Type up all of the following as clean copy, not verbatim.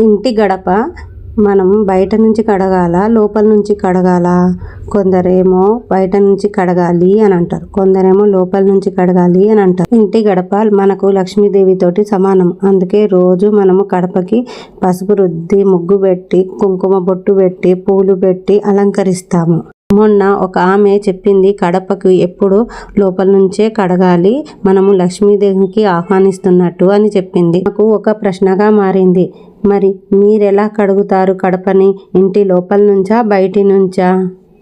ఇంటి గడప మనం బయట నుంచి కడగాల, లోపల నుంచి కడగాల? కొందరేమో బయట నుంచి కడగాలి అని అంటారు, కొందరేమో లోపల నుంచి కడగాలి అని అంటారు. ఇంటి గడప మనకు లక్ష్మీదేవితోటి సమానం. అందుకే రోజు మనము గడపకి పసుపు రుద్ది, ముగ్గు పెట్టి, కుంకుమ బొట్టు పెట్టి, పూలు పెట్టి అలంకరిస్తాము. మొన్న ఒక ఆమె చెప్పింది, కడపకు ఎప్పుడు లోపల నుంచే కడగాలి, మనము లక్ష్మీదేవికి ఆహ్వానిస్తున్నట్టు అని చెప్పింది. నాకు ఒక ప్రశ్నగా మారింది, మరి మీరెలా కడుగుతారు కడపని? ఇంటి లోపల నుంచా, బయటి నుంచా?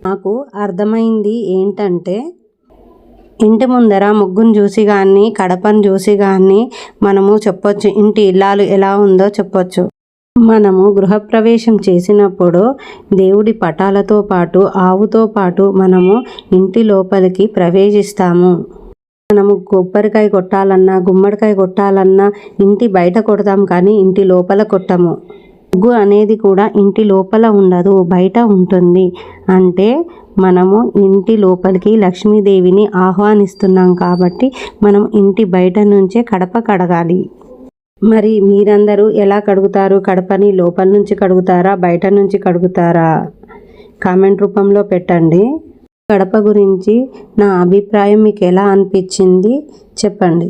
నాకు అర్థమైంది ఏంటంటే, ఇంటి ముందర ముగ్గును చూసి కానీ, కడపను చూసి కానీ మనము చెప్పొచ్చు, ఇంటి ఇల్లాలు ఎలా ఉందో చెప్పొచ్చు. మనము గృహప్రవేశం చేసినప్పుడు దేవుడి పటాలతో పాటు, ఆవుతో పాటు మనము ఇంటి లోపలికి ప్రవేశిస్తాము. మనము కొబ్బరికాయ కొట్టాలన్నా, గుమ్మడికాయ కొట్టాలన్నా ఇంటి బయట కొడతాం, కానీ ఇంటి లోపల కొట్టము. ముగ్గు అనేది కూడా ఇంటి లోపల ఉండదు, బయట ఉంటుంది. అంటే మనము ఇంటి లోపలికి లక్ష్మీదేవిని ఆహ్వానిస్తున్నాం కాబట్టి మనం ఇంటి బయట నుంచే కడప కడగాలి. మరి మీరందరూ ఎలా కడుగుతారు? కడపని లోపల నుంచి కడుగుతారా, బయట నుంచి కడుగుతారా? కామెంట్ రూపంలో పెట్టండి. కడప గురించి నా అభిప్రాయం మీకు ఎలా అనిపించింది చెప్పండి.